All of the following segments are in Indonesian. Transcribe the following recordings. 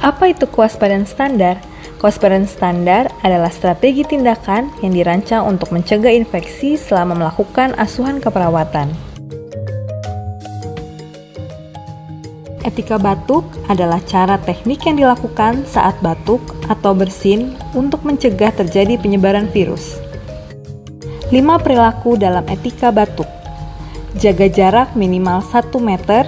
Apa itu kewaspadaan standar? Kewaspadaan standar adalah strategi tindakan yang dirancang untuk mencegah infeksi selama melakukan asuhan keperawatan. Etika batuk adalah cara teknik yang dilakukan saat batuk atau bersin untuk mencegah terjadi penyebaran virus. 5 perilaku dalam etika batuk. Jaga jarak minimal 1 meter.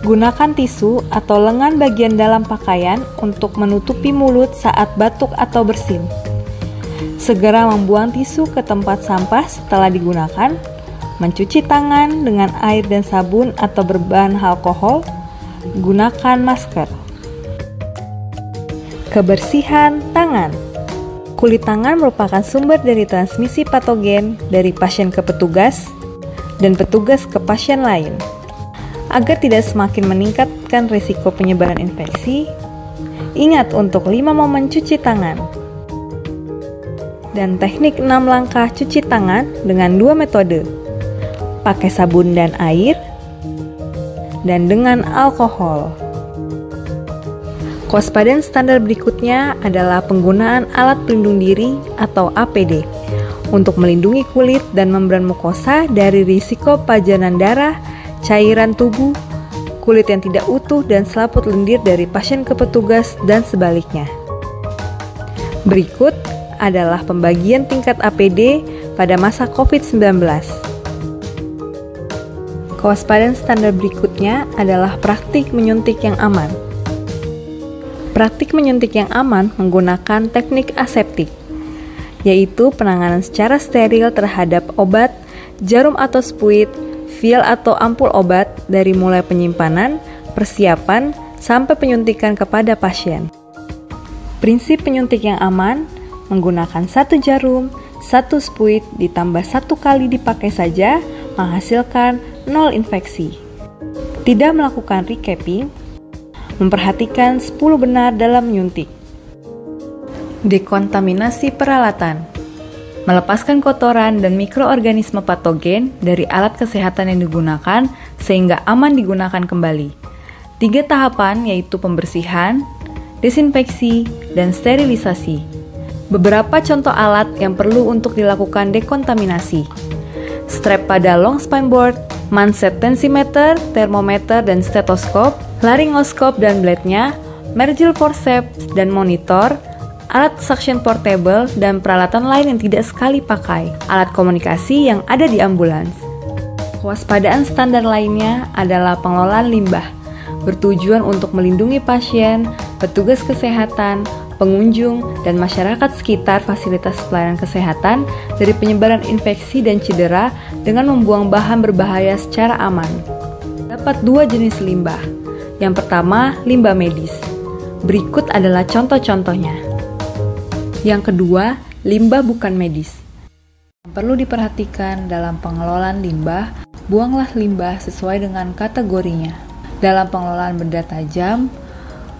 Gunakan tisu atau lengan bagian dalam pakaian untuk menutupi mulut saat batuk atau bersin. Segera membuang tisu ke tempat sampah setelah digunakan. Mencuci tangan dengan air dan sabun atau berbahan alkohol. Gunakan masker. Kebersihan tangan. Kulit tangan merupakan sumber dari transmisi patogen dari pasien ke petugas dan petugas ke pasien lain. Agar tidak semakin meningkatkan risiko penyebaran infeksi, ingat untuk 5 momen cuci tangan. Dan teknik 6 langkah cuci tangan dengan 2 metode. Pakai sabun dan air, dan dengan alkohol. Kewaspadaan standar berikutnya adalah penggunaan alat pelindung diri atau APD untuk melindungi kulit dan membran mukosa dari risiko pajanan darah, cairan tubuh, kulit yang tidak utuh, dan selaput lendir dari pasien ke petugas dan sebaliknya. Berikut adalah pembagian tingkat APD pada masa COVID-19. Kewaspadaan standar berikutnya adalah praktik menyuntik yang aman. Praktik menyuntik yang aman menggunakan teknik aseptik, yaitu penanganan secara steril terhadap obat, jarum atau spuit, vial atau ampul obat dari mulai penyimpanan, persiapan, sampai penyuntikan kepada pasien. Prinsip penyuntik yang aman menggunakan 1 jarum, 1 spuit ditambah 1 kali dipakai saja menghasilkan 0 infeksi. Tidak melakukan recapping, memperhatikan 10 benar dalam menyuntik. Dekontaminasi peralatan. Melepaskan kotoran dan mikroorganisme patogen dari alat kesehatan yang digunakan sehingga aman digunakan kembali. 3 tahapan yaitu pembersihan, desinfeksi, dan sterilisasi. Beberapa contoh alat yang perlu untuk dilakukan dekontaminasi. Strap pada long spine board, manset tensimeter, termometer dan stetoskop, laryngoskop dan blade-nya, mergel forceps dan monitor, alat suction portable, dan peralatan lain yang tidak sekali pakai, alat komunikasi yang ada di ambulans. Kewaspadaan standar lainnya adalah pengelolaan limbah, bertujuan untuk melindungi pasien, petugas kesehatan, pengunjung, dan masyarakat sekitar fasilitas pelayanan kesehatan dari penyebaran infeksi dan cedera dengan membuang bahan berbahaya secara aman. Terdapat 2 jenis limbah. Yang pertama, limbah medis. Berikut adalah contoh-contohnya. Yang kedua, limbah bukan medis. Yang perlu diperhatikan dalam pengelolaan limbah, buanglah limbah sesuai dengan kategorinya. Dalam pengelolaan benda tajam,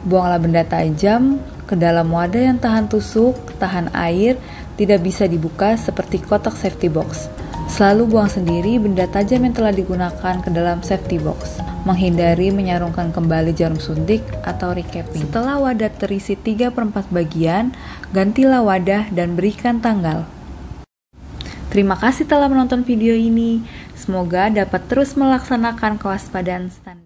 buanglah benda tajam ke dalam wadah yang tahan tusuk, tahan air, tidak bisa dibuka seperti kotak safety box. Selalu buang sendiri benda tajam yang telah digunakan ke dalam safety box. Menghindari menyarungkan kembali jarum suntik atau recapping. Setelah wadah terisi 3/4 bagian, gantilah wadah dan berikan tanggal. Terima kasih telah menonton video ini. Semoga dapat terus melaksanakan kewaspadaan standar.